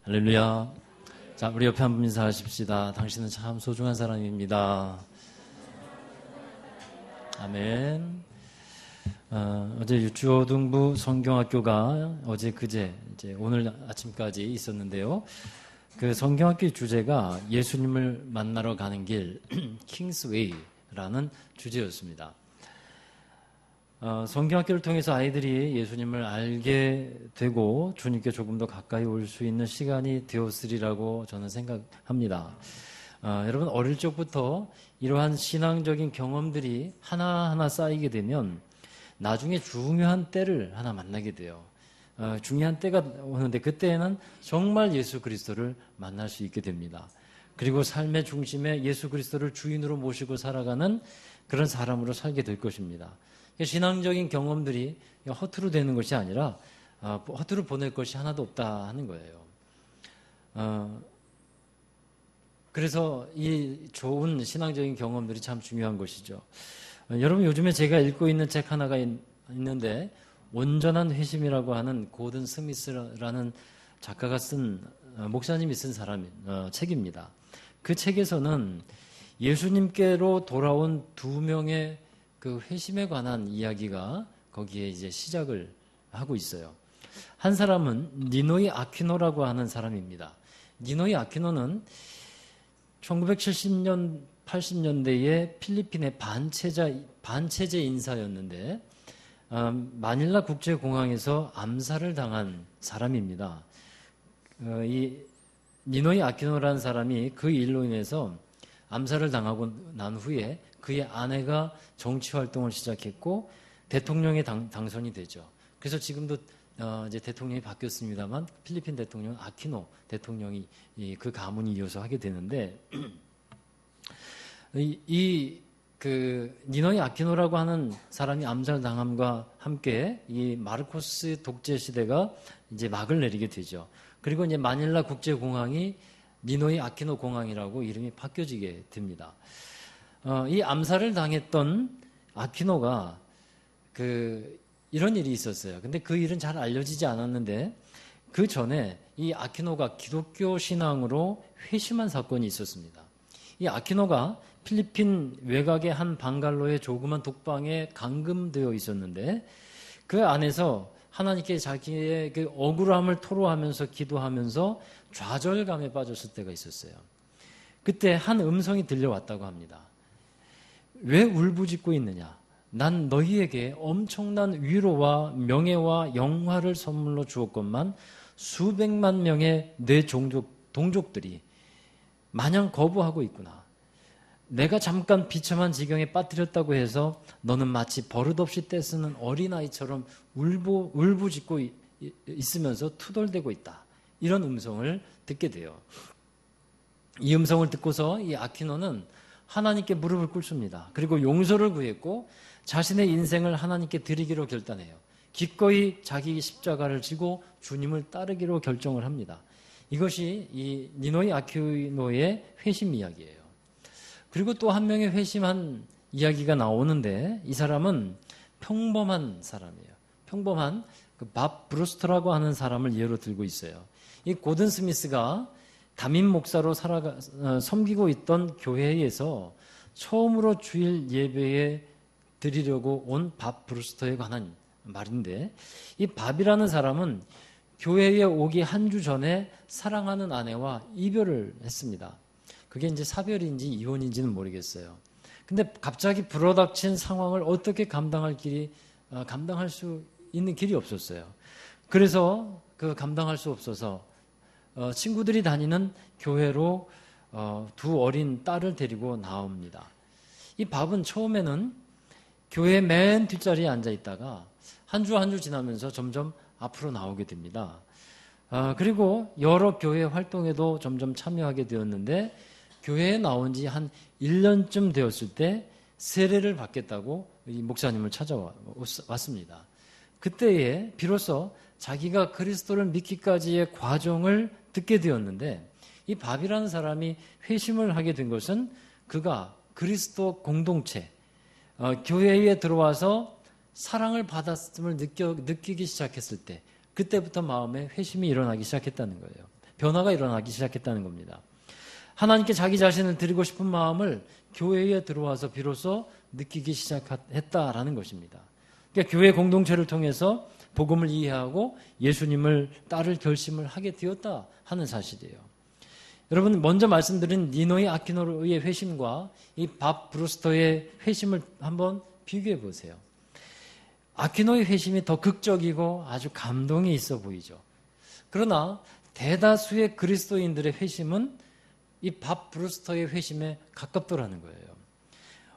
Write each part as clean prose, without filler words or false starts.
할렐루야. 자, 우리 옆에 한 분 인사하십시다. 당신은 참 소중한 사람입니다. 아멘. 어제 유치호등부 성경학교가 어제 그제 이제 오늘 아침까지 있었는데요. 그 성경학교 주제가 예수님을 만나러 가는 길 킹스웨이라는 주제였습니다. 성경학교를 통해서 아이들이 예수님을 알게 되고 주님께 조금 더 가까이 올 수 있는 시간이 되었으리라고 저는 생각합니다. 여러분 어릴 적부터 이러한 신앙적인 경험들이 하나하나 쌓이게 되면 나중에 중요한 때를 하나 만나게 돼요. 중요한 때가 오는데 그때에는 정말 예수 그리스도를 만날 수 있게 됩니다. 그리고 삶의 중심에 예수 그리스도를 주인으로 모시고 살아가는 그런 사람으로 살게 될 것입니다. 신앙적인 경험들이 허투루 되는 것이 아니라 허투루 보낼 것이 하나도 없다 하는 거예요. 그래서 이 좋은 신앙적인 경험들이 참 중요한 것이죠. 여러분 요즘에 제가 읽고 있는 책 하나가 있는데 온전한 회심이라고 하는 고든 스미스라는 작가가 쓴 목사님이 쓴 책입니다. 그 책에서는 예수님께로 돌아온 두 명의 그 회심에 관한 이야기가 거기에 이제 시작을 하고 있어요. 한 사람은 니노이 아퀴노라고 하는 사람입니다. 니노이 아퀴노는 1970년, 80년대에 필리핀의 반체제 인사였는데 마닐라 국제공항에서 암살을 당한 사람입니다. 이 니노이 아퀴노라는 사람이 그 일로 인해서 암살을 당하고 난 후에 그의 아내가 정치활동을 시작했고 대통령에 당선이 되죠. 그래서 지금도 이제 대통령이 바뀌었습니다만 필리핀 대통령 아퀴노 대통령이 그 가문이 이어서 하게 되는데 그 니노이 아퀴노라고 하는 사람이 암살당함과 함께 이 마르코스 독재 시대가 이제 막을 내리게 되죠. 그리고 이제 마닐라 국제공항이 니노이 아퀴노 공항이라고 이름이 바뀌어지게 됩니다. 이 암살을 당했던 아퀴노가 이런 일이 있었어요. 근데 그 일은 잘 알려지지 않았는데 그 전에 이 아퀴노가 기독교 신앙으로 회심한 사건이 있었습니다. 이 아퀴노가 필리핀 외곽의 한 방갈로의 조그만 독방에 감금되어 있었는데 그 안에서 하나님께 자기의 그 억울함을 토로하면서 기도하면서 좌절감에 빠졌을 때가 있었어요. 그때 한 음성이 들려왔다고 합니다. 왜 울부짖고 있느냐? 난 너희에게 엄청난 위로와 명예와 영화를 선물로 주었건만 수백만 명의 내 동족들이 마냥 거부하고 있구나. 내가 잠깐 비참한 지경에 빠뜨렸다고 해서 너는 마치 버릇없이 떼쓰는 어린아이처럼 울부짖고 있으면서 투덜대고 있다. 이런 음성을 듣게 돼요. 이 음성을 듣고서 이 아퀴노는 하나님께 무릎을 꿇습니다. 그리고 용서를 구했고 자신의 인생을 하나님께 드리기로 결단해요. 기꺼이 자기 십자가를 지고 주님을 따르기로 결정을 합니다. 이것이 이 니노이 아퀴노의 회심 이야기예요. 그리고 또 한 명의 회심한 이야기가 나오는데 이 사람은 평범한 사람이에요. 평범한 그 밥 브루스터라고 하는 사람을 예로 들고 있어요. 이 고든 스미스가 담임 목사로 섬기고 있던 교회에서 처음으로 주일 예배에 드리려고 온 밥 브루스터에 관한 말인데 이 밥이라는 사람은 교회에 오기 한 주 전에 사랑하는 아내와 이별을 했습니다. 그게 이제 사별인지 이혼인지는 모르겠어요. 근데 갑자기 불어닥친 상황을 어떻게 감당할 수 있는 길이 없었어요. 그래서 그 감당할 수 없어서 친구들이 다니는 교회로 두 어린 딸을 데리고 나옵니다. 이 밥은 처음에는 교회 맨 뒷자리에 앉아 있다가 한 주 한 주 지나면서 점점 앞으로 나오게 됩니다. 그리고 여러 교회 활동에도 점점 참여하게 되었는데 교회에 나온 지 한 1년쯤 되었을 때 세례를 받겠다고 이 목사님을 찾아왔습니다. 그때에 비로소 자기가 그리스도를 믿기까지의 과정을 듣게 되었는데 이 밥이라는 사람이 회심을 하게 된 것은 그가 그리스도 공동체, 교회에 들어와서 사랑을 받았음을 느끼기 시작했을 때 그때부터 마음에 회심이 일어나기 시작했다는 거예요. 변화가 일어나기 시작했다는 겁니다. 하나님께 자기 자신을 드리고 싶은 마음을 교회에 들어와서 비로소 느끼기 시작했다라는 것입니다. 그러니까 교회 공동체를 통해서 복음을 이해하고 예수님을 따를 결심을 하게 되었다 하는 사실이에요. 여러분, 먼저 말씀드린 니노의 아키노의 회심과 이 밥 브루스터의 회심을 한번 비교해 보세요. 아키노의 회심이 더 극적이고 아주 감동이 있어 보이죠. 그러나 대다수의 그리스도인들의 회심은 이 밥 브루스터의 회심에 가깝더라는 거예요.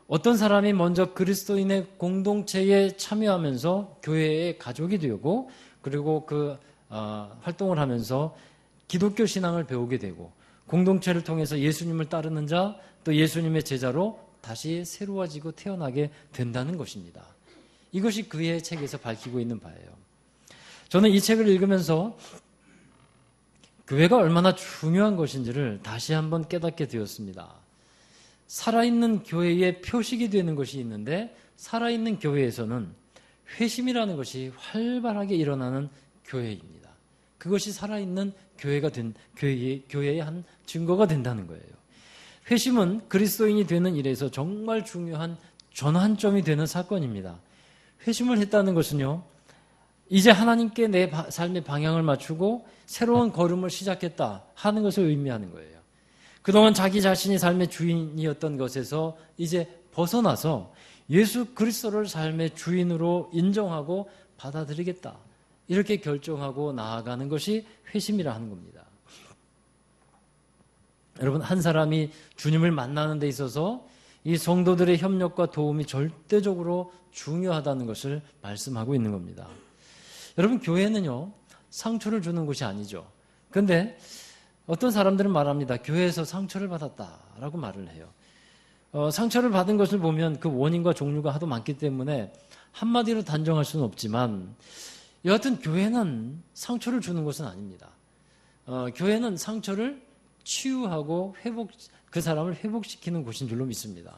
어떤 사람이 먼저 그리스도인의 공동체에 참여하면서 교회의 가족이 되고 그리고 활동을 하면서 기독교 신앙을 배우게 되고 공동체를 통해서 예수님을 따르는 자, 또 예수님의 제자로 다시 새로워지고 태어나게 된다는 것입니다. 이것이 그의 책에서 밝히고 있는 바예요. 저는 이 책을 읽으면서 교회가 얼마나 중요한 것인지를 다시 한번 깨닫게 되었습니다. 살아있는 교회의 표식이 되는 것이 있는데 살아있는 교회에서는 회심이라는 것이 활발하게 일어나는 교회입니다. 그것이 살아있는 교회가 된 교회의 한 증거가 된다는 거예요. 회심은 그리스도인이 되는 일에서 정말 중요한 전환점이 되는 사건입니다. 회심을 했다는 것은요, 이제 하나님께 내 삶의 방향을 맞추고 새로운 걸음을 시작했다 하는 것을 의미하는 거예요. 그동안 자기 자신이 삶의 주인이었던 것에서 이제 벗어나서 예수 그리스도를 삶의 주인으로 인정하고 받아들이겠다, 이렇게 결정하고 나아가는 것이 회심이라 하는 겁니다. 여러분, 한 사람이 주님을 만나는 데 있어서 이 성도들의 협력과 도움이 절대적으로 중요하다는 것을 말씀하고 있는 겁니다. 여러분, 교회는요, 상처를 주는 곳이 아니죠. 그런데 어떤 사람들은 말합니다. 교회에서 상처를 받았다라고 말을 해요. 상처를 받은 것을 보면 그 원인과 종류가 하도 많기 때문에 한마디로 단정할 수는 없지만 여하튼 교회는 상처를 주는 것은 아닙니다. 교회는 상처를 치유하고 그 사람을 회복시키는 곳인 줄로 믿습니다.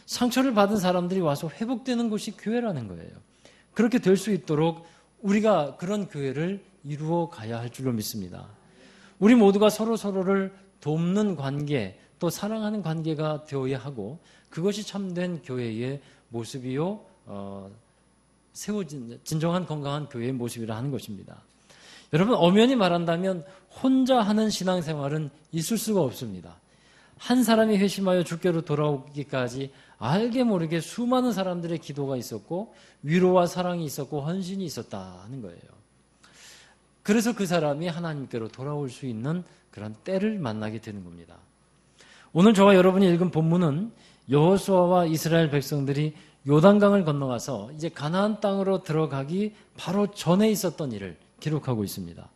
상처를 받은 사람들이 와서 회복되는 곳이 교회라는 거예요. 그렇게 될 수 있도록 우리가 그런 교회를 이루어 가야 할 줄로 믿습니다. 우리 모두가 서로를 돕는 관계, 또 사랑하는 관계가 되어야 하고 그것이 참된 교회의 모습이요, 진정한 건강한 교회의 모습이라 하는 것입니다. 여러분, 엄연히 말한다면 혼자 하는 신앙생활은 있을 수가 없습니다. 한 사람이 회심하여 주께로 돌아오기까지 알게 모르게 수많은 사람들의 기도가 있었고 위로와 사랑이 있었고 헌신이 있었다는 거예요. 그래서 그 사람이 하나님께로 돌아올 수 있는 그런 때를 만나게 되는 겁니다. 오늘 저와 여러분이 읽은 본문은 여호수아와 이스라엘 백성들이 요단강을 건너가서 이제 가나안 땅으로 들어가기 바로 전에 있었던 일을 기록하고 있습니다.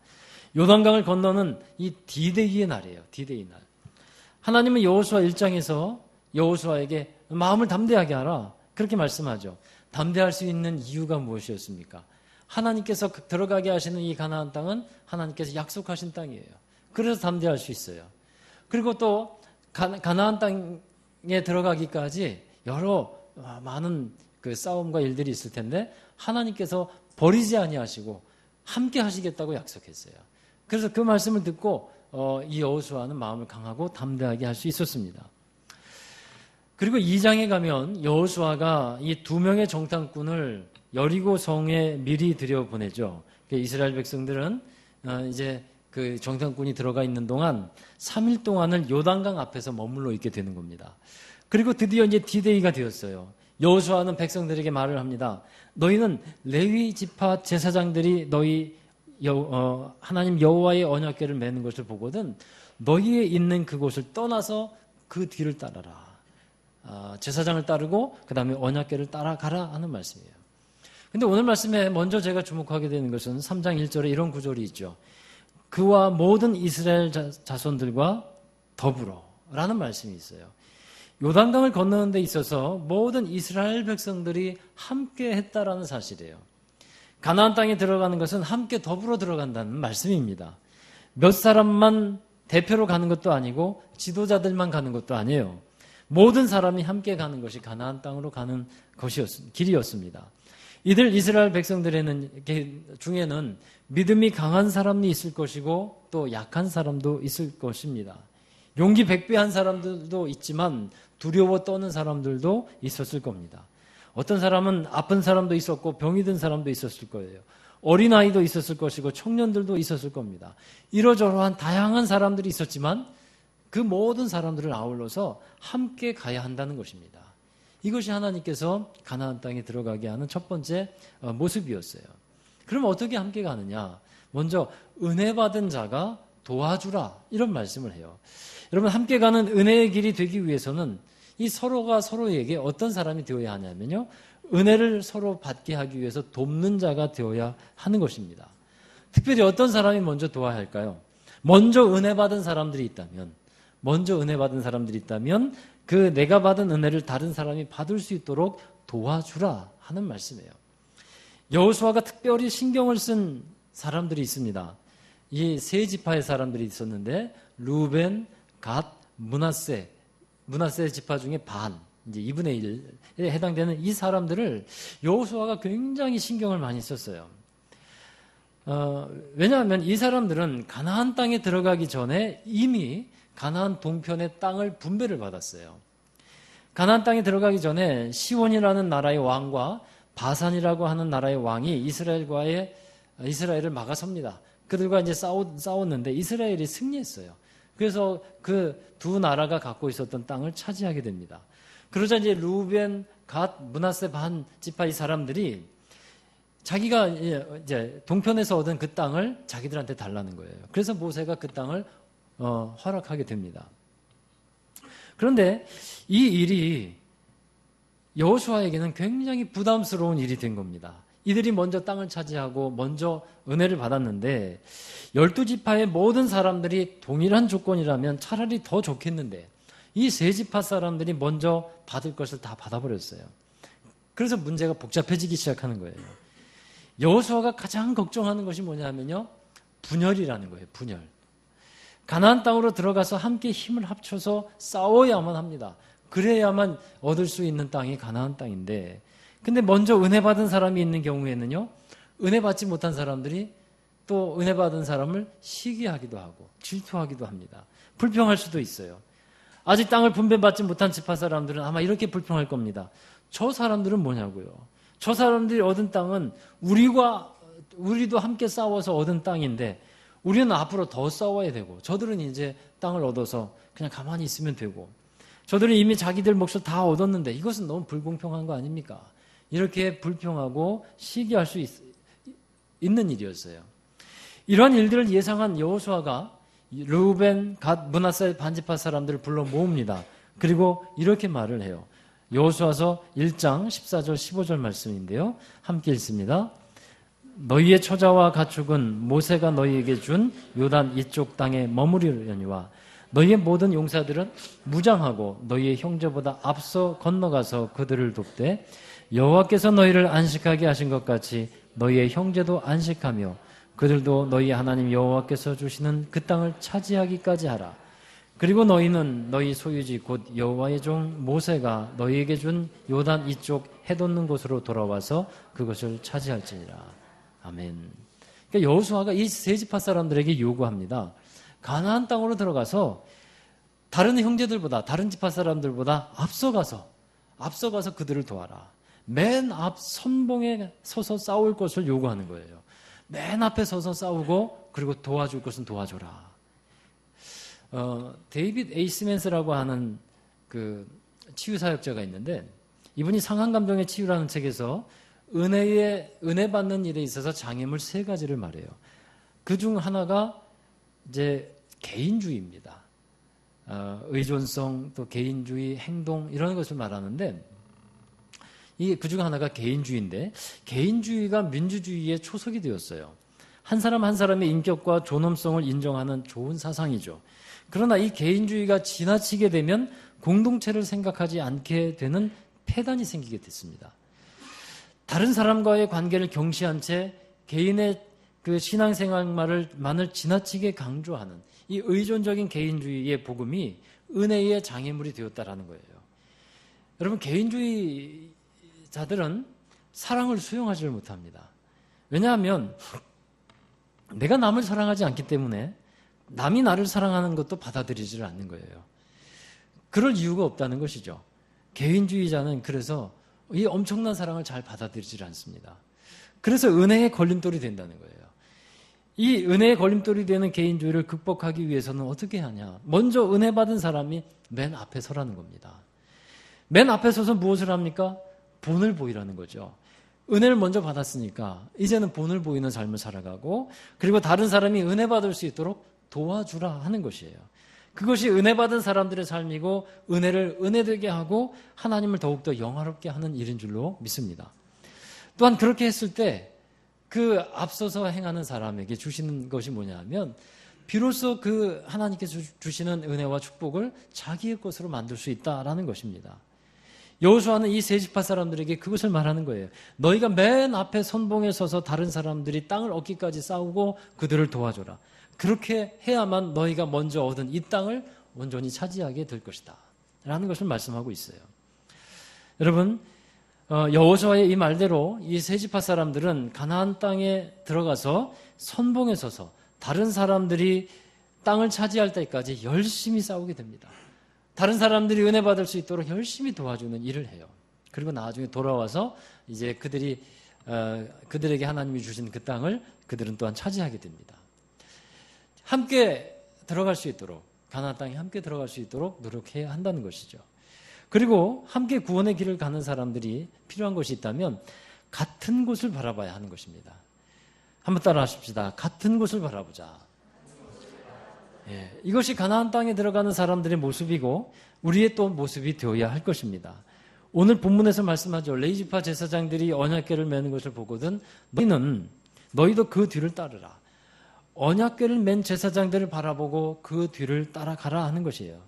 요단강을 건너는 이 디데이의 날이에요. 디데이 날. 하나님은 여호수아 1장에서 여호수아에게 마음을 담대하게 하라, 그렇게 말씀하죠. 담대할 수 있는 이유가 무엇이었습니까? 하나님께서 들어가게 하시는 이 가나안 땅은 하나님께서 약속하신 땅이에요. 그래서 담대할 수 있어요. 그리고 또 가나안 땅에 들어가기까지 여러 많은 그 싸움과 일들이 있을 텐데 하나님께서 버리지 아니하시고 함께 하시겠다고 약속했어요. 그래서 그 말씀을 듣고 이 여호수아는 마음을 강하고 담대하게 할 수 있었습니다. 그리고 2장에 가면 여호수아가 이 2명의 정탐꾼을 여리고 성에 미리 들여보내죠. 이스라엘 백성들은 이제 그 정탐꾼이 들어가 있는 동안 3일 동안을 요단강 앞에서 머물러 있게 되는 겁니다. 그리고 드디어 이제 디데이가 되었어요. 여호수아는 백성들에게 말을 합니다. 너희는 레위 지파 제사장들이 너희 하나님 여호와의 언약궤를 메는 것을 보거든 너희의 있는 그곳을 떠나서 그 뒤를 따라라. 제사장을 따르고 그 다음에 언약궤를 따라가라 하는 말씀이에요. 근데 오늘 말씀에 먼저 제가 주목하게 되는 것은 3장 1절에 이런 구절이 있죠. 그와 모든 이스라엘 자손들과 더불어 라는 말씀이 있어요. 요단강을 건너는 데 있어서 모든 이스라엘 백성들이 함께 했다라는 사실이에요. 가나안 땅에 들어가는 것은 함께 더불어 들어간다는 말씀입니다. 몇 사람만 대표로 가는 것도 아니고 지도자들만 가는 것도 아니에요. 모든 사람이 함께 가는 것이 가나안 땅으로 가는 길이었습니다. 이들 이스라엘 백성들에는 중에는 믿음이 강한 사람이 있을 것이고 또 약한 사람도 있을 것입니다. 용기 백배한 사람들도 있지만 두려워 떠는 사람들도 있었을 겁니다. 어떤 사람은 아픈 사람도 있었고 병이 든 사람도 있었을 거예요. 어린아이도 있었을 것이고 청년들도 있었을 겁니다. 이러저러한 다양한 사람들이 있었지만 그 모든 사람들을 아울러서 함께 가야 한다는 것입니다. 이것이 하나님께서 가나안 땅에 들어가게 하는 첫 번째 모습이었어요. 그럼 어떻게 함께 가느냐? 먼저 은혜 받은 자가 도와주라 이런 말씀을 해요. 여러분 함께 가는 은혜의 길이 되기 위해서는 이 서로가 서로에게 어떤 사람이 되어야 하냐면요. 은혜를 서로 받게 하기 위해서 돕는 자가 되어야 하는 것입니다. 특별히 어떤 사람이 먼저 도와야 할까요? 먼저 은혜 받은 사람들이 있다면 그 내가 받은 은혜를 다른 사람이 받을 수 있도록 도와주라 하는 말씀이에요. 여호수아가 특별히 신경을 쓴 사람들이 있습니다. 이 세 지파의 사람들이 있었는데 루벤, 갓, 므낫세 지파 중에 반, 이제 2분의 1에 해당되는 이 사람들을 여호수아가 굉장히 신경을 많이 썼어요. 왜냐하면 이 사람들은 가나안 땅에 들어가기 전에 이미 가나안 동편의 땅을 분배를 받았어요. 가나안 땅에 들어가기 전에 시온이라는 나라의 왕과 바산이라고 하는 나라의 왕이 이스라엘을 막아섭니다. 그들과 이제 싸웠는데 이스라엘이 승리했어요. 그래서 그 두 나라가 갖고 있었던 땅을 차지하게 됩니다. 그러자 이제 루벤, 갓, 므낫세 반 지파 이 사람들이 자기가 이제 동편에서 얻은 그 땅을 자기들한테 달라는 거예요. 그래서 모세가 그 땅을 허락하게 됩니다. 그런데 이 일이 여호수아에게는 굉장히 부담스러운 일이 된 겁니다. 이들이 먼저 땅을 차지하고 먼저 은혜를 받았는데 12지파의 모든 사람들이 동일한 조건이라면 차라리 더 좋겠는데 이 세 지파 사람들이 먼저 받을 것을 다 받아버렸어요. 그래서 문제가 복잡해지기 시작하는 거예요. 여호수아가 가장 걱정하는 것이 뭐냐면요. 분열이라는 거예요. 분열. 가나안 땅으로 들어가서 함께 힘을 합쳐서 싸워야만 합니다. 그래야만 얻을 수 있는 땅이 가나안 땅인데 근데 먼저 은혜 받은 사람이 있는 경우에는요. 은혜 받지 못한 사람들이 또 은혜 받은 사람을 시기하기도 하고 질투하기도 합니다. 불평할 수도 있어요. 아직 땅을 분배받지 못한 지파 사람들은 아마 이렇게 불평할 겁니다. 저 사람들은 뭐냐고요. 저 사람들이 얻은 땅은 우리도 함께 싸워서 얻은 땅인데 우리는 앞으로 더 싸워야 되고 저들은 이제 땅을 얻어서 그냥 가만히 있으면 되고 저들은 이미 자기들 몫을 다 얻었는데 이것은 너무 불공평한 거 아닙니까? 이렇게 불평하고 시기할 수 있는 일이었어요. 이러한 일들을 예상한 여호수아가 르우벤, 갓, 므낫세 반지파 사람들을 불러 모읍니다. 그리고 이렇게 말을 해요. 여호수아서 1장 14절 15절 말씀인데요. 함께 읽습니다. 너희의 처자와 가축은 모세가 너희에게 준 요단 이쪽 땅에 머무르려니와 너희의 모든 용사들은 무장하고 너희의 형제보다 앞서 건너가서 그들을 돕되 여호와께서 너희를 안식하게 하신 것 같이 너희의 형제도 안식하며 그들도 너희 하나님 여호와께서 주시는 그 땅을 차지하기까지 하라. 그리고 너희는 너희 소유지 곧 여호와의 종 모세가 너희에게 준 요단 이쪽 해돋는 곳으로 돌아와서 그것을 차지할지니라. 아멘. 그러니까 여호수아가 이 세 지파 사람들에게 요구합니다. 가나안 땅으로 들어가서 다른 형제들보다 다른 지파 사람들보다 앞서가서 그들을 도와라. 맨 앞 선봉에 서서 싸울 것을 요구하는 거예요. 맨 앞에 서서 싸우고 그리고 도와줄 것은 도와줘라. 데이빗 에이스맨스라고 하는 그 치유사역자가 있는데 이분이 상한감정의 치유라는 책에서 은혜 받는 일에 있어서 장애물 3가지를 말해요. 그 중 하나가 이제 개인주의입니다. 의존성, 또 개인주의, 행동 이런 것을 말하는데 그 중 하나가 개인주의인데 개인주의가 민주주의의 초석이 되었어요. 한 사람 한 사람의 인격과 존엄성을 인정하는 좋은 사상이죠. 그러나 이 개인주의가 지나치게 되면 공동체를 생각하지 않게 되는 폐단이 생기게 됐습니다. 다른 사람과의 관계를 경시한 채 개인의 그 신앙생활만을 지나치게 강조하는 이 의존적인 개인주의의 복음이 은혜의 장애물이 되었다라는 거예요. 여러분 개인주의자들은 사랑을 수용하지를 못합니다. 왜냐하면 내가 남을 사랑하지 않기 때문에 남이 나를 사랑하는 것도 받아들이지를 않는 거예요. 그럴 이유가 없다는 것이죠. 개인주의자는 그래서 이 엄청난 사랑을 잘 받아들이지 않습니다. 그래서 은혜의 걸림돌이 된다는 거예요. 이 은혜의 걸림돌이 되는 개인주의를 극복하기 위해서는 어떻게 하냐? 먼저 은혜 받은 사람이 맨 앞에 서라는 겁니다. 맨 앞에 서서 무엇을 합니까? 본을 보이라는 거죠. 은혜를 먼저 받았으니까 이제는 본을 보이는 삶을 살아가고, 그리고 다른 사람이 은혜 받을 수 있도록 도와주라 하는 것이에요. 그것이 은혜 받은 사람들의 삶이고, 은혜를 은혜되게 하고 하나님을 더욱더 영화롭게 하는 일인 줄로 믿습니다. 또한 그렇게 했을 때 그 앞서서 행하는 사람에게 주시는 것이 뭐냐면, 비로소 그 하나님께서 주시는 은혜와 축복을 자기의 것으로 만들 수 있다라는 것입니다. 여호수아는 이 세 지파 사람들에게 그것을 말하는 거예요. 너희가 맨 앞에 선봉에 서서 다른 사람들이 땅을 얻기까지 싸우고 그들을 도와줘라. 그렇게 해야만 너희가 먼저 얻은 이 땅을 온전히 차지하게 될 것이다 라는 것을 말씀하고 있어요. 여러분, 여호수아의 이 말대로 이 세 지파 사람들은 가나안 땅에 들어가서 선봉에 서서 다른 사람들이 땅을 차지할 때까지 열심히 싸우게 됩니다. 다른 사람들이 은혜 받을 수 있도록 열심히 도와주는 일을 해요. 그리고 나중에 돌아와서 이제 그들에게 하나님이 주신 그 땅을 그들은 또한 차지하게 됩니다. 함께 들어갈 수 있도록, 가나안 땅에 함께 들어갈 수 있도록 노력해야 한다는 것이죠. 그리고 함께 구원의 길을 가는 사람들이 필요한 것이 있다면 같은 곳을 바라봐야 하는 것입니다. 한번 따라 하십시다. 같은 곳을 바라보자. 이것이 가나안 땅에 들어가는 사람들의 모습이고 우리의 또 모습이 되어야 할 것입니다. 오늘 본문에서 말씀하죠. 레위지파 제사장들이 언약궤를 메는 것을 보거든 너희도 그 뒤를 따르라. 언약궤를 맨 제사장들을 바라보고 그 뒤를 따라가라 하는 것이에요.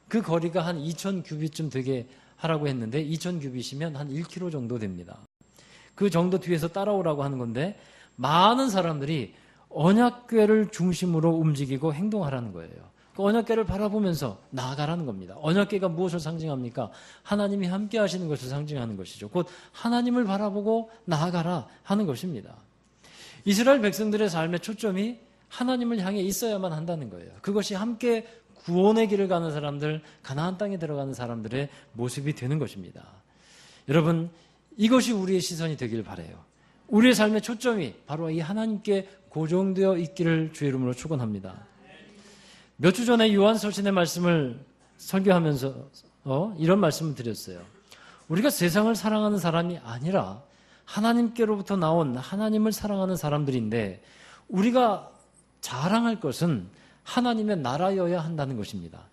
그 거리가 한 2000규빗쯤 되게 하라고 했는데 2000규빗이면 한 1km 정도 됩니다. 그 정도 뒤에서 따라오라고 하는 건데 많은 사람들이 언약궤를 중심으로 움직이고 행동하라는 거예요. 그 언약궤를 바라보면서 나아가라는 겁니다. 언약궤가 무엇을 상징합니까? 하나님이 함께 하시는 것을 상징하는 것이죠. 곧 하나님을 바라보고 나아가라 하는 것입니다. 이스라엘 백성들의 삶의 초점이 하나님을 향해 있어야만 한다는 거예요. 그것이 함께 구원의 길을 가는 사람들, 가나안 땅에 들어가는 사람들의 모습이 되는 것입니다. 여러분, 이것이 우리의 시선이 되길 바라요. 우리의 삶의 초점이 바로 이 하나님께 고정되어 있기를 주의 이름으로 축원합니다. 몇 주 전에 요한서신의 말씀을 설교하면서 이런 말씀을 드렸어요. 우리가 세상을 사랑하는 사람이 아니라 하나님께로부터 나온 하나님을 사랑하는 사람들인데 우리가 자랑할 것은 하나님의 나라여야 한다는 것입니다.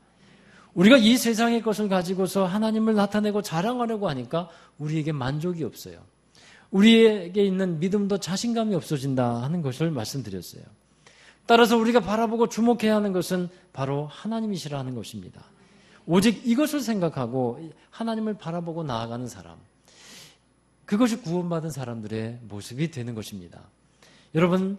우리가 이 세상의 것을 가지고서 하나님을 나타내고 자랑하려고 하니까 우리에게 만족이 없어요. 우리에게 있는 믿음도 자신감이 없어진다 하는 것을 말씀드렸어요. 따라서 우리가 바라보고 주목해야 하는 것은 바로 하나님이시라 하는 것입니다. 오직 이것을 생각하고 하나님을 바라보고 나아가는 사람, 그것이 구원받은 사람들의 모습이 되는 것입니다. 여러분,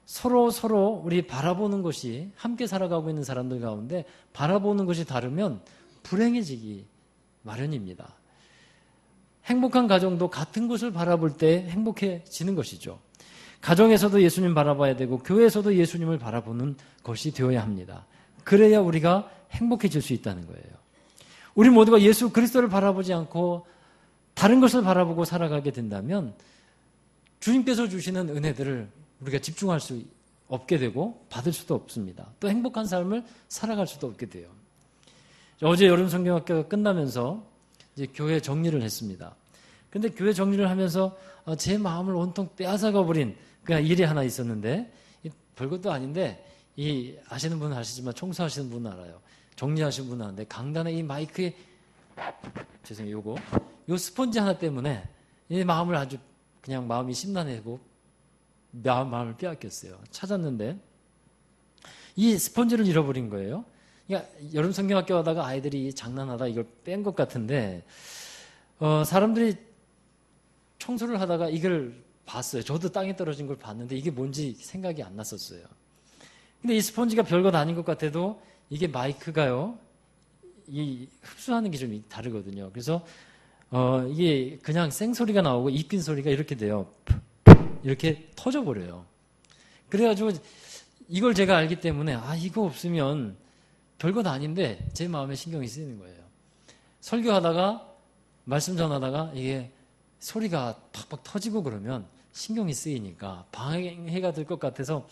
서로 우리 바라보는 것이, 함께 살아가고 있는 사람들 가운데 바라보는 것이 다르면 불행해지기 마련입니다. 행복한 가정도 같은 곳을 바라볼 때 행복해지는 것이죠. 가정에서도 예수님 바라봐야 되고 교회에서도 예수님을 바라보는 것이 되어야 합니다. 그래야 우리가 행복해질 수 있다는 거예요. 우리 모두가 예수 그리스도를 바라보지 않고 다른 것을 바라보고 살아가게 된다면 주님께서 주시는 은혜들을 우리가 집중할 수 없게 되고 받을 수도 없습니다. 또 행복한 삶을 살아갈 수도 없게 돼요. 어제 여름 성경학교가 끝나면서 이제 교회 정리를 했습니다. 근데 교회 정리를 하면서 제 마음을 온통 빼앗아가 버린 그냥 일이 하나 있었는데, 별것도 아닌데 아시는 분은 아시지만 청소하시는 분은 알아요. 정리하시는 분은 아는데 강단에 이 마이크에 죄송해요, 요 스펀지 하나 때문에 이 마음을 아주 그냥 마음이 심란해고 마음을 빼앗겼어요. 찾았는데 이 스펀지를 잃어버린 거예요. 그러니까 여름 성경학교 하다가 아이들이 장난하다 이걸 뺀 것 같은데 사람들이 청소를 하다가 이걸 봤어요. 저도 땅에 떨어진 걸 봤는데 이게 뭔지 생각이 안 났었어요. 근데 이 스펀지가 별것 아닌 것 같아도 이게 마이크가요, 이 흡수하는 게 좀 다르거든요. 그래서 이게 그냥 생소리가 나오고 입긴 소리가 이렇게 돼요. 이렇게 터져버려요. 그래가지고 이걸 제가 알기 때문에 이거 없으면 별것 아닌데 제 마음에 신경이 쓰이는 거예요. 설교하다가 말씀 전하다가 이게 소리가 팍팍 터지고 그러면 신경이 쓰이니까 방해가 될 것 같아서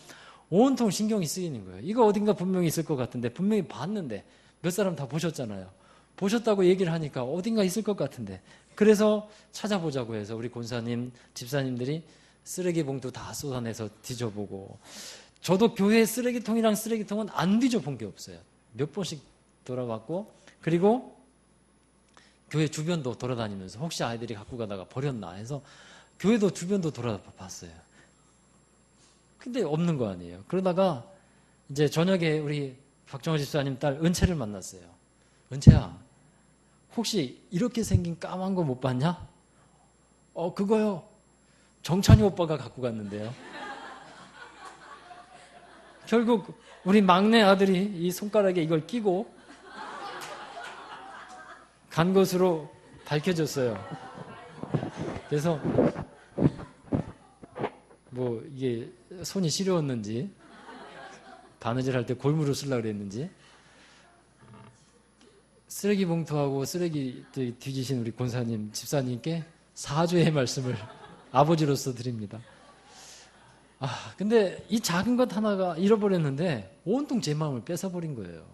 온통 신경이 쓰이는 거예요. 이거 어딘가 분명히 있을 것 같은데 분명히 봤는데 몇 사람 다 보셨잖아요. 보셨다고 얘기를 하니까 어딘가 있을 것 같은데 그래서 찾아보자고 해서 우리 권사님, 집사님들이 쓰레기 봉투 다 쏟아내서 뒤져보고 저도 교회 쓰레기통이랑 쓰레기통은 안 뒤져본 게 없어요. 몇 번씩 돌아봤고 그리고 교회 주변도 돌아다니면서 혹시 아이들이 갖고 가다가 버렸나 해서 교회도 주변도 돌아봤어요. 근데 없는 거 아니에요. 그러다가 이제 저녁에 우리 박정호 집사님 딸 은채를 만났어요. 은채야, 혹시 이렇게 생긴 까만 거 못 봤냐? 그거요. 정찬이 오빠가 갖고 갔는데요. 결국 우리 막내 아들이 이 손가락에 이걸 끼고 간 것으로 밝혀졌어요. 그래서 뭐 이게 손이 시려웠는지 바느질 할 때 골무로 쓰려고 그랬는지 쓰레기 봉투하고 쓰레기 뒤지신 우리 권사님, 집사님께 사죄의 말씀을 아버지로서 드립니다. 근데 이 작은 것 하나가 잃어버렸는데 온통 제 마음을 뺏어버린 거예요.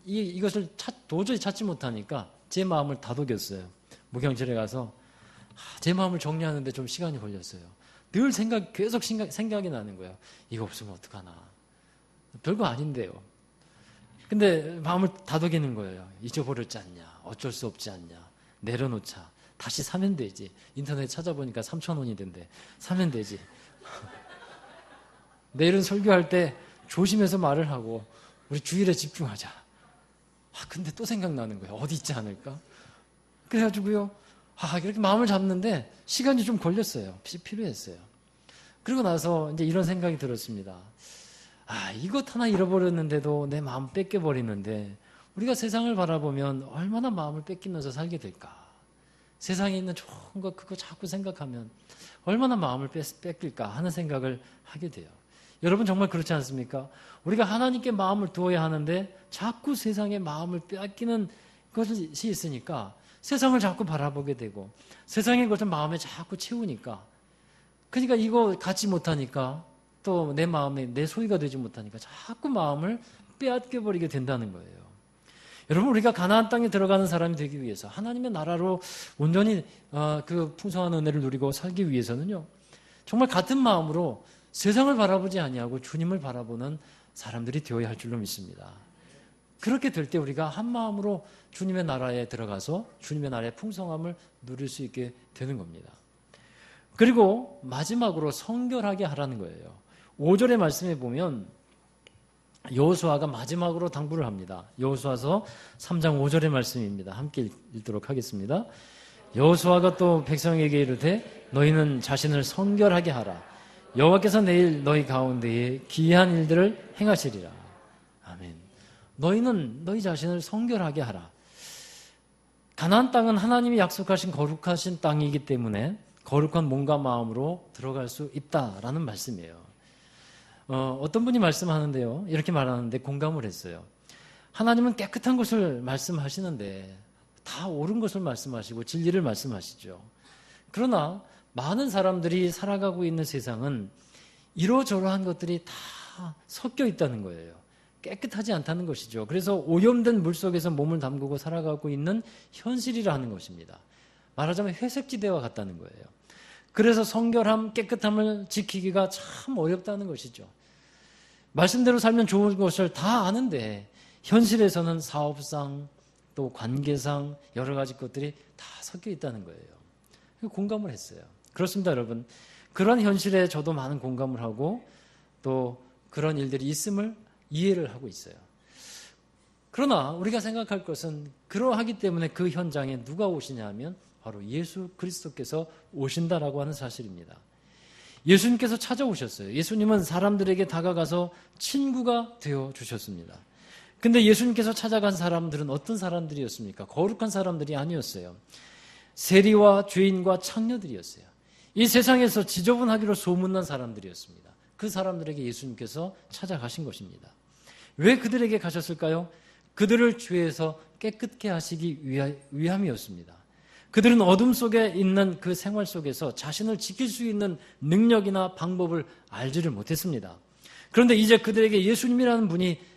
이것을 도저히 찾지 못하니까 제 마음을 다독였어요. 목욕실에 가서 제 마음을 정리하는데 좀 시간이 걸렸어요. 늘 계속 생각이 나는 거예요. 이거 없으면 어떡하나. 별거 아닌데요. 근데 마음을 다독이는 거예요. 잊어버렸지 않냐. 어쩔 수 없지 않냐. 내려놓자. 다시 사면 되지. 인터넷 찾아보니까 3,000원이 된대. 사면 되지. 내일은 설교할 때 조심해서 말을 하고 우리 주일에 집중하자. 근데 또 생각나는 거예요. 어디 있지 않을까? 그래가지고요. 이렇게 마음을 잡는데 시간이 좀 걸렸어요. 필요했어요. 그리고 나서 이제 이런 생각이 들었습니다. 이것 하나 잃어버렸는데도 내 마음 뺏겨버리는데 우리가 세상을 바라보면 얼마나 마음을 뺏기면서 살게 될까? 세상에 있는 좋은 것 그거 자꾸 생각하면 얼마나 마음을 뺏길까 하는 생각을 하게 돼요. 여러분 정말 그렇지 않습니까? 우리가 하나님께 마음을 두어야 하는데 자꾸 세상에 마음을 뺏기는 것이 있으니까 세상을 자꾸 바라보게 되고 세상의 것을 마음에 자꾸 채우니까 그러니까 이거 갖지 못하니까 또 내 마음에 내 소유가 되지 못하니까 자꾸 마음을 빼앗겨버리게 된다는 거예요. 여러분 우리가 가나안 땅에 들어가는 사람이 되기 위해서 하나님의 나라로 온전히 그 풍성한 은혜를 누리고 살기 위해서는요. 정말 같은 마음으로 세상을 바라보지 아니하고 주님을 바라보는 사람들이 되어야 할 줄로 믿습니다. 그렇게 될 때 우리가 한 마음으로 주님의 나라에 들어가서 주님의 나라의 풍성함을 누릴 수 있게 되는 겁니다. 그리고 마지막으로 성결하게 하라는 거예요. 5절의 말씀에 보면 여호수아가 마지막으로 당부를 합니다. 여호수아서 3장 5절의 말씀입니다. 함께 읽도록 하겠습니다. 여호수아가 또 백성에게 이르되 너희는 자신을 성결하게 하라. 여호와께서 내일 너희 가운데에 기이한 일들을 행하시리라. 아멘. 너희는 너희 자신을 성결하게 하라. 가나안 땅은 하나님이 약속하신 거룩하신 땅이기 때문에 거룩한 몸과 마음으로 들어갈 수 있다라는 말씀이에요. 어떤 분이 말씀하는데요. 이렇게 말하는데 공감을 했어요. 하나님은 깨끗한 것을 말씀하시는데 다 옳은 것을 말씀하시고 진리를 말씀하시죠. 그러나 많은 사람들이 살아가고 있는 세상은 이러저러한 것들이 다 섞여 있다는 거예요. 깨끗하지 않다는 것이죠. 그래서 오염된 물 속에서 몸을 담그고 살아가고 있는 현실이라는 것입니다. 말하자면 회색지대와 같다는 거예요. 그래서 성결함, 깨끗함을 지키기가 참 어렵다는 것이죠. 말씀대로 살면 좋은 것을 다 아는데 현실에서는 사업상 또 관계상 여러 가지 것들이 다 섞여 있다는 거예요. 공감을 했어요. 그렇습니다, 여러분. 그런 현실에 저도 많은 공감을 하고 또 그런 일들이 있음을 이해를 하고 있어요. 그러나 우리가 생각할 것은 그러하기 때문에 그 현장에 누가 오시냐 하면 바로 예수 그리스도께서 오신다라고 하는 사실입니다. 예수님께서 찾아오셨어요. 예수님은 사람들에게 다가가서 친구가 되어 주셨습니다. 근데 예수님께서 찾아간 사람들은 어떤 사람들이었습니까? 거룩한 사람들이 아니었어요. 세리와 죄인과 창녀들이었어요. 이 세상에서 지저분하기로 소문난 사람들이었습니다. 그 사람들에게 예수님께서 찾아가신 것입니다. 왜 그들에게 가셨을까요? 그들을 죄에서 깨끗게 하시기 위함이었습니다. 그들은 어둠 속에 있는 그 생활 속에서 자신을 지킬 수 있는 능력이나 방법을 알지를 못했습니다. 그런데 이제 그들에게 예수님이라는 분이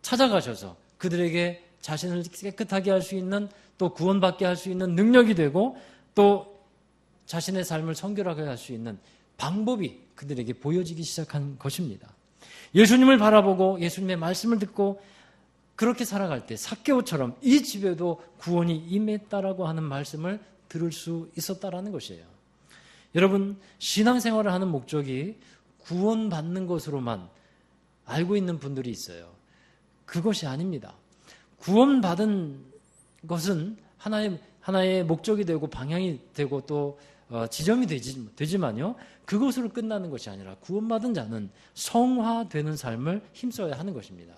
찾아가셔서 그들에게 자신을 깨끗하게 할 수 있는, 또 구원받게 할 수 있는 능력이 되고, 또 자신의 삶을 성결하게 할 수 있는 방법이 그들에게 보여지기 시작한 것입니다. 예수님을 바라보고 예수님의 말씀을 듣고 그렇게 살아갈 때 삭개오처럼 이 집에도 구원이 임했다라고 하는 말씀을 들을 수 있었다라는 것이에요. 여러분, 신앙생활을 하는 목적이 구원받는 것으로만 알고 있는 분들이 있어요. 그것이 아닙니다. 구원받은 것은 하나의 목적이 되고 방향이 되고 또 지점이 되지만요, 그것으로 끝나는 것이 아니라 구원받은 자는 성화되는 삶을 힘써야 하는 것입니다.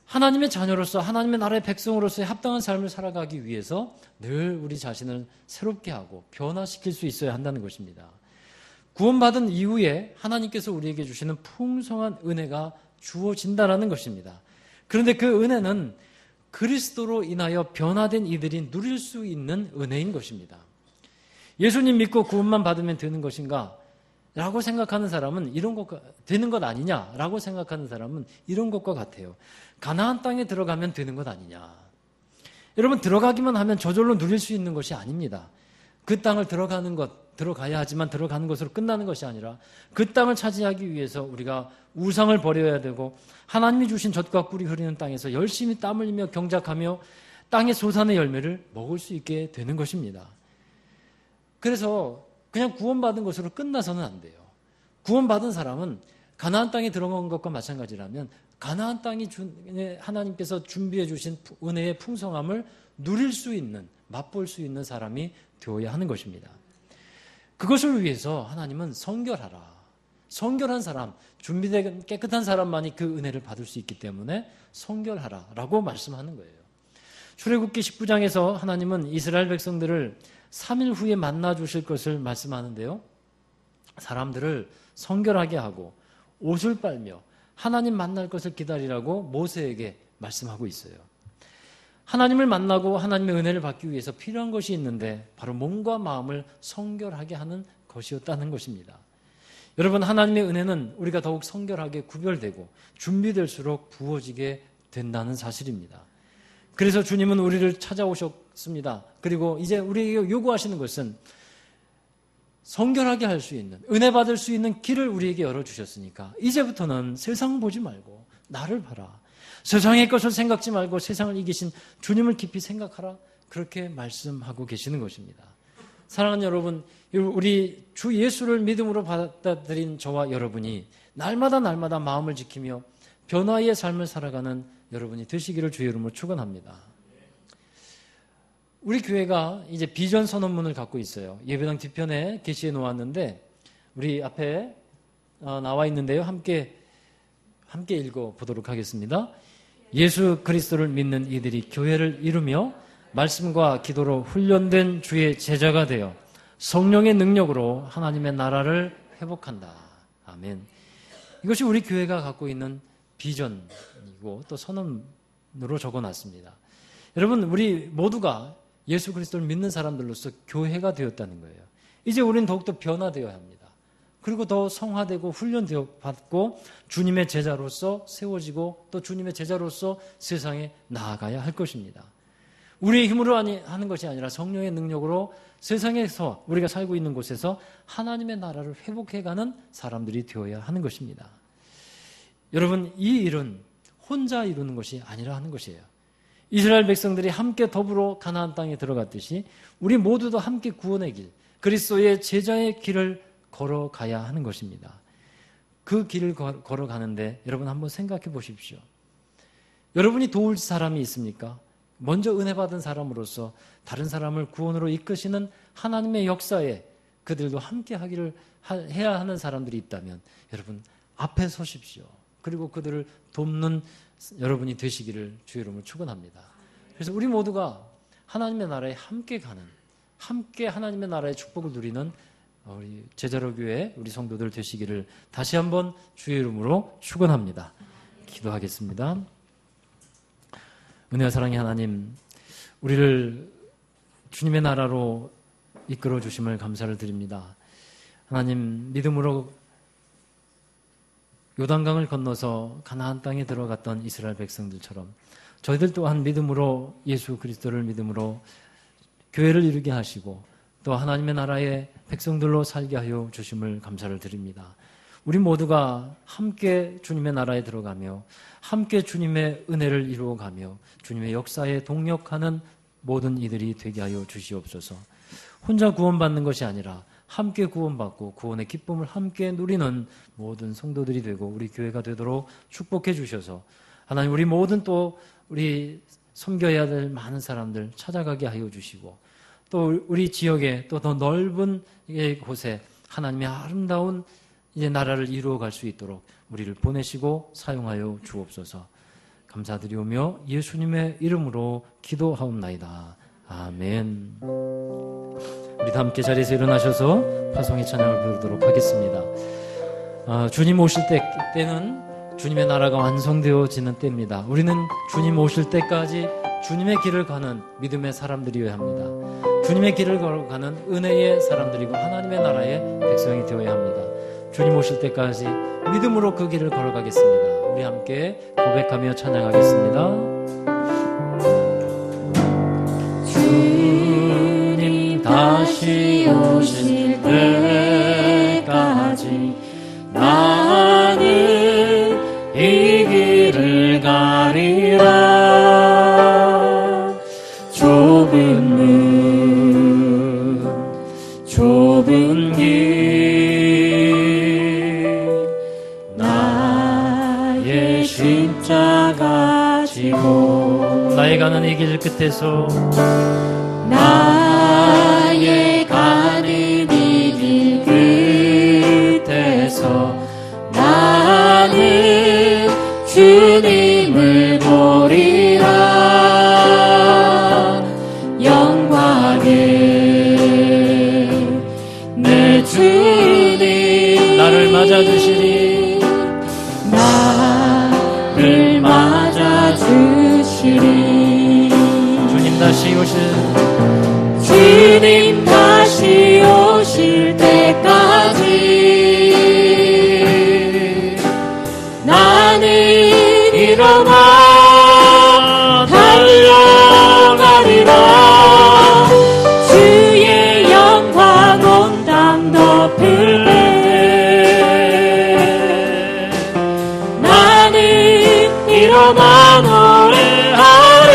하나님의 자녀로서, 하나님의 나라의 백성으로서의 합당한 삶을 살아가기 위해서 늘 우리 자신을 새롭게 하고 변화시킬 수 있어야 한다는 것입니다. 구원받은 이후에 하나님께서 우리에게 주시는 풍성한 은혜가 주어진다는 것입니다. 그런데 그 은혜는 그리스도로 인하여 변화된 이들이 누릴 수 있는 은혜인 것입니다. 예수님 믿고 구원만 받으면 되는 것인가? 라고 생각하는 사람은 이런 것, 되는 것 아니냐? 라고 생각하는 사람은 이런 것과 같아요. 가나안 땅에 들어가면 되는 것 아니냐? 여러분, 들어가기만 하면 저절로 누릴 수 있는 것이 아닙니다. 그 땅을 들어가야 하지만 들어가는 것으로 끝나는 것이 아니라 그 땅을 차지하기 위해서 우리가 우상을 버려야 되고 하나님이 주신 젖과 꿀이 흐르는 땅에서 열심히 땀 흘리며 경작하며 땅의 소산의 열매를 먹을 수 있게 되는 것입니다. 그래서 그냥 구원받은 것으로 끝나서는 안 돼요. 구원받은 사람은 가나안 땅에 들어간 것과 마찬가지라면 가나안 땅이 하나님께서 준비해 주신 은혜의 풍성함을 누릴 수 있는, 맛볼 수 있는 사람이 되어야 하는 것입니다. 그것을 위해서 하나님은 성결하라. 성결한 사람, 준비된 깨끗한 사람만이 그 은혜를 받을 수 있기 때문에 성결하라라고 말씀하는 거예요. 출애굽기 19장에서 하나님은 이스라엘 백성들을 3일 후에 만나 주실 것을 말씀하는데요. 사람들을 성결하게 하고 옷을 빨며 하나님 만날 것을 기다리라고 모세에게 말씀하고 있어요. 하나님을 만나고 하나님의 은혜를 받기 위해서 필요한 것이 있는데 바로 몸과 마음을 성결하게 하는 것이었다는 것입니다. 여러분, 하나님의 은혜는 우리가 더욱 성결하게 구별되고 준비될수록 부어지게 된다는 사실입니다. 그래서 주님은 우리를 찾아오셨습니다. 그리고 이제 우리에게 요구하시는 것은 성결하게 할 수 있는, 은혜 받을 수 있는 길을 우리에게 열어주셨으니까 이제부터는 세상 보지 말고 나를 봐라. 세상의 것을 생각지 말고 세상을 이기신 주님을 깊이 생각하라. 그렇게 말씀하고 계시는 것입니다. 사랑하는 여러분, 우리 주 예수를 믿음으로 받아들인 저와 여러분이 날마다 마음을 지키며 변화의 삶을 살아가는 여러분이 되시기를 주의 이름으로 축원합니다. 우리 교회가 이제 비전 선언문을 갖고 있어요. 예배당 뒤편에 게시해 놓았는데 우리 앞에 나와 있는데요. 함께 읽어보도록 하겠습니다. 예수 그리스도를 믿는 이들이 교회를 이루며 말씀과 기도로 훈련된 주의 제자가 되어 성령의 능력으로 하나님의 나라를 회복한다. 아멘. 이것이 우리 교회가 갖고 있는 비전이고 또 선언으로 적어놨습니다. 여러분, 우리 모두가 예수 그리스도를 믿는 사람들로서 교회가 되었다는 거예요. 이제 우리는 더욱더 변화되어야 합니다. 그리고 더 성화되고 훈련되어 받고 주님의 제자로서 세워지고 또 주님의 제자로서 세상에 나아가야 할 것입니다. 우리의 힘으로 하는 것이 아니라 성령의 능력으로 세상에서 우리가 살고 있는 곳에서 하나님의 나라를 회복해가는 사람들이 되어야 하는 것입니다. 여러분, 이 일은 혼자 이루는 것이 아니라 하는 것이에요. 이스라엘 백성들이 함께 더불어 가나안 땅에 들어갔듯이 우리 모두도 함께 구원의 길, 그리스도의 제자의 길을 걸어가야 하는 것입니다. 그 길을 걸어가는데 여러분 한번 생각해 보십시오. 여러분이 도울 사람이 있습니까? 먼저 은혜 받은 사람으로서 다른 사람을 구원으로 이끄시는 하나님의 역사에 그들도 함께 하기를 해야 하는 사람들이 있다면 여러분 앞에 서십시오. 그리고 그들을 돕는 여러분이 되시기를 주의 이름으로 축원합니다. 그래서 우리 모두가 하나님의 나라에 함께 가는, 함께 하나님의 나라의 축복을 누리는 우리 제자로 교회 우리 성도들 되시기를 다시 한번 주의 이름으로 축원합니다. 기도하겠습니다. 은혜와 사랑의 하나님, 우리를 주님의 나라로 이끌어 주심을 감사를 드립니다. 하나님, 믿음으로 요단강을 건너서 가나안 땅에 들어갔던 이스라엘 백성들처럼 저희들 또한 믿음으로 예수 그리스도를 믿음으로 교회를 이루게 하시고 또 하나님의 나라의 백성들로 살게 하여 주심을 감사를 드립니다. 우리 모두가 함께 주님의 나라에 들어가며 함께 주님의 은혜를 이루어가며 주님의 역사에 동력하는 모든 이들이 되게 하여 주시옵소서. 혼자 구원받는 것이 아니라 함께 구원받고 구원의 기쁨을 함께 누리는 모든 성도들이 되고 우리 교회가 되도록 축복해 주셔서 하나님, 우리 모든 또 우리 섬겨야 될 많은 사람들 찾아가게 하여 주시고 또 우리 지역에 또 더 넓은 곳에 하나님의 아름다운 이제 나라를 이루어갈 수 있도록 우리를 보내시고 사용하여 주옵소서. 감사드리오며 예수님의 이름으로 기도하옵나이다. 아멘. 우리 다 함께 자리에서 일어나셔서 화성의 찬양을 부르도록 하겠습니다. 주님 오실 때는 주님의 나라가 완성되어지는 때입니다. 우리는 주님 오실 때까지 주님의 길을 가는 믿음의 사람들이어야 합니다. 주님의 길을 걸어가는 은혜의 사람들이고 하나님의 나라의 백성이 되어야 합니다. 주님 오실 때까지 믿음으로 그 길을 걸어가겠습니다. 우리 함께 고백하며 찬양하겠습니다. 주님 다시 오실 때까지 나는 이 길을 가리라. 좁은 문 좁은 길 나의 십자가 지고 나의 가는 이 길 끝에서 나의 가는 이 길 끝에서 나는 주님을 보리라. 영광에 내 주님 나를 맞아주시리. 나를 맞아주시리. 주님 다시 오실 때까지 나는 일어나 달려가리라. 주의 영광 온 땅 덮을 때 나는 일어나 노래하리.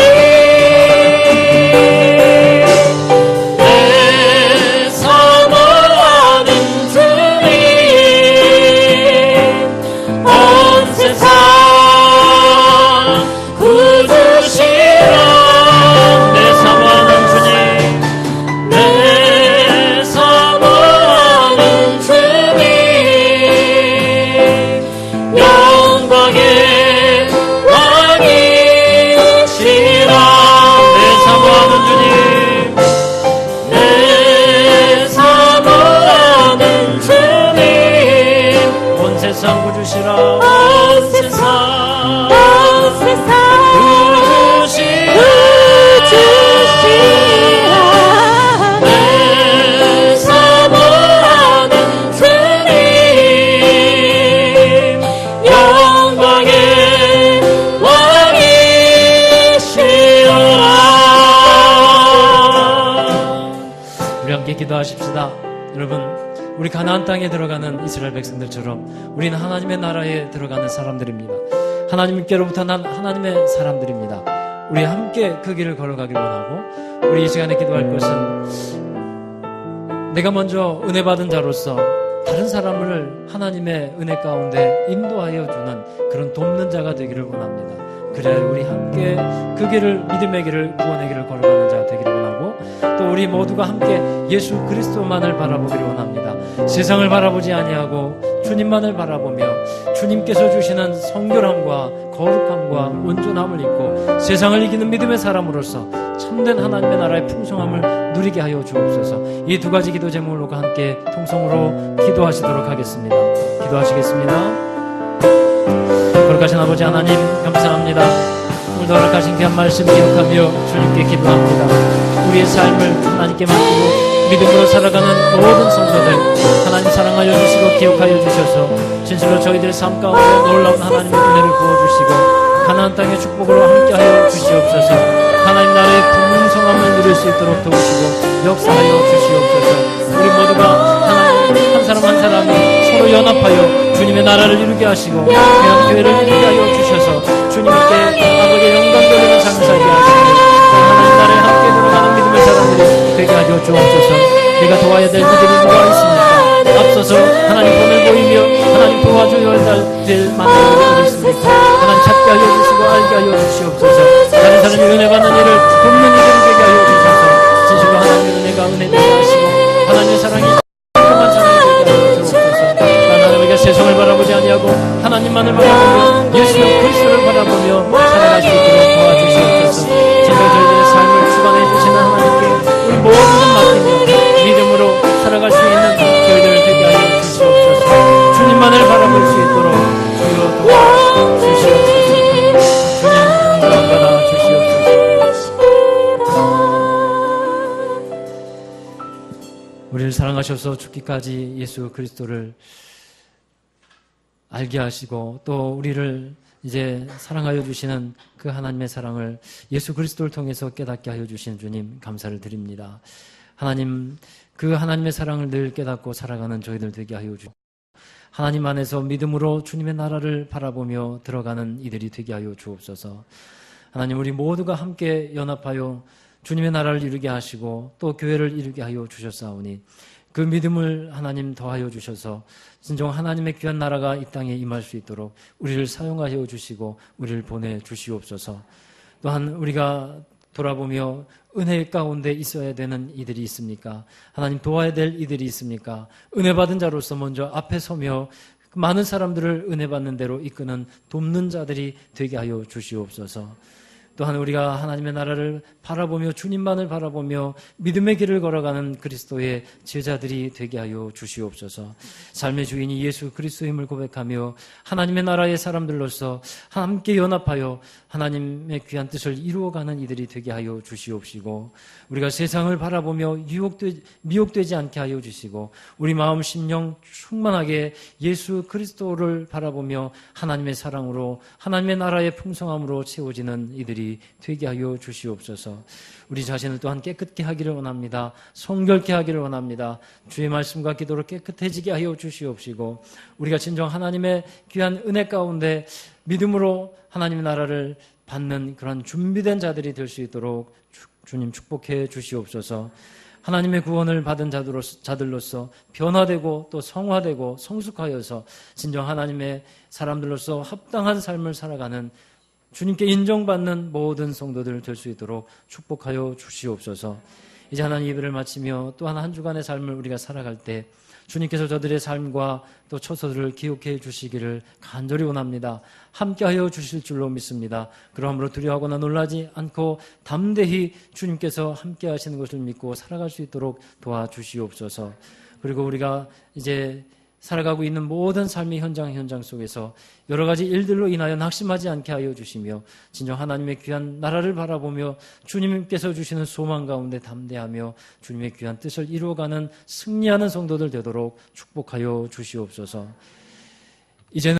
기도하십시다. 여러분, 우리 가나안 땅에 들어가는 이스라엘 백성들처럼 우리는 하나님의 나라에 들어가는 사람들입니다. 하나님께로부터 난 하나님의 사람들입니다. 우리 함께 그 길을 걸어가길 원하고, 우리 이 시간에 기도할 것은 내가 먼저 은혜 받은 자로서 다른 사람을 하나님의 은혜 가운데 인도하여 주는 그런 돕는 자가 되기를 원합니다. 그래야 우리 함께 그 길을, 믿음의 길을, 구원의 길을 걸어가는 자가 되기를 원하고, 또 우리 모두가 함께 예수 그리스도만을 바라보기를 원합니다. 세상을 바라보지 아니하고 주님만을 바라보며 주님께서 주시는 성결함과 거룩함과 온전함을 입고 세상을 이기는 믿음의 사람으로서 참된 하나님의 나라의 풍성함을 누리게 하여 주옵소서. 이 두 가지 기도 제목으로 함께 통성으로 기도하시도록 하겠습니다. 기도하시겠습니다. 거룩하신 아버지 하나님, 감사합니다. 오늘도 허락하신 귀한 말씀 기억하며 주님께 기도합니다. 우리의 삶을 하나님께 맡기고 믿음으로 살아가는 모든 성도들 하나님 사랑하여 주시고 기억하여 주셔서 진실로 저희들의 삶 가운데 놀라운 하나님의 은혜를 부어주시고 가나안 땅의 축복으로 함께하여 주시옵소서. 하나님 나라의 풍성함을 누릴 수 있도록 도우시고 역사하여 주시옵소서. 우리 모두가 하나님 한 사람 한 사람이 서로 연합하여 주님의 나라를 이루게 하시고 귀한 교회를 이루게 하여 주셔서 주님께 아버지의 영광 돌리는 삶을 살게 하시고 하나님 나라에 함께 들어가는 믿음의 사람들이 되게 하여 주옵소서. 내가 도와야 될 이들이 누가 있습니까? 앞서서 하나님 본을 보이며 하나님 도와줘야 될 만남이 있습니까? 하나님 찾게 하여 주시고 알게 하여 주시옵소서. 다른 사람이 은혜 받는 일을 돕는 이들이 되게 하여 주셔서 진실로 하나님의 은혜가 은혜 되게 하시고 하나님의 사랑이 평범한 사랑이 되게 하여 주옵소서. 하나님에게 세상을 바라보지 아니하고 하나님만을 바라보며 예수 그리스도를 바라보며 살아갈 수 있도록 도와주시옵소서. 진정 저희들의 삶을 주관해 주시는 하나님께 우리 모든 것 맡기며 믿음으로 살아갈 수 있는 저희들을 되게 하여 주시옵소서. 주님만을 바라볼 수 있도록 주여 도와주시옵소서. 주님 영광 받아 주시옵소서. 우리를 사랑하셔서 죽기까지 예수 그리스도를 알게 하시고 또 우리를 이제 사랑하여 주시는 그 하나님의 사랑을 예수 그리스도를 통해서 깨닫게 하여 주신 주님 감사를 드립니다. 하나님, 그 하나님의 사랑을 늘 깨닫고 살아가는 저희들 되게 하여 주시고 하나님 안에서 믿음으로 주님의 나라를 바라보며 들어가는 이들이 되게 하여 주옵소서. 하나님, 우리 모두가 함께 연합하여 주님의 나라를 이루게 하시고 또 교회를 이루게 하여 주셨사오니 그 믿음을 하나님 더하여 주셔서 진정 하나님의 귀한 나라가 이 땅에 임할 수 있도록 우리를 사용하여 주시고 우리를 보내주시옵소서. 또한 우리가 돌아보며 은혜 가운데 있어야 되는 이들이 있습니까? 하나님 도와야 될 이들이 있습니까? 은혜 받은 자로서 먼저 앞에 서며 많은 사람들을 은혜 받는 대로 이끄는 돕는 자들이 되게 하여 주시옵소서. 또한 우리가 하나님의 나라를 바라보며 주님만을 바라보며 믿음의 길을 걸어가는 그리스도의 제자들이 되게 하여 주시옵소서. 삶의 주인이 예수 그리스도임을 고백하며 하나님의 나라의 사람들로서 함께 연합하여 하나님의 귀한 뜻을 이루어가는 이들이 되게 하여 주시옵시고 우리가 세상을 바라보며 미혹되지 않게 하여 주시고 우리 마음 심령 충만하게 예수 그리스도를 바라보며 하나님의 사랑으로 하나님의 나라의 풍성함으로 채워지는 이들이 되게 하여 주시옵소서. 우리 자신을 또한 깨끗게 하기를 원합니다. 성결케 하기를 원합니다. 주의 말씀과 기도로 깨끗해지게 하여 주시옵시고 우리가 진정 하나님의 귀한 은혜 가운데 믿음으로 하나님의 나라를 받는 그런 준비된 자들이 될 수 있도록 주님 축복해 주시옵소서. 하나님의 구원을 받은 자들로서 변화되고 또 성화되고 성숙하여서 진정 하나님의 사람들로서 합당한 삶을 살아가는 주님께 인정받는 모든 성도들 될 수 있도록 축복하여 주시옵소서. 이제 하나님 예배를 마치며 또한 한 주간의 삶을 우리가 살아갈 때 주님께서 저들의 삶과 또 처소들을 기억해 주시기를 간절히 원합니다. 함께하여 주실 줄로 믿습니다. 그러므로 두려워하거나 놀라지 않고 담대히 주님께서 함께하시는 것을 믿고 살아갈 수 있도록 도와주시옵소서. 그리고 우리가 이제 살아가고 있는 모든 삶의 현장 속에서 여러 가지 일들로 인하여 낙심하지 않게 하여 주시며 진정 하나님의 귀한 나라를 바라보며 주님께서 주시는 소망 가운데 담대하며 주님의 귀한 뜻을 이루어가는 승리하는 성도들 되도록 축복하여 주시옵소서. 이제는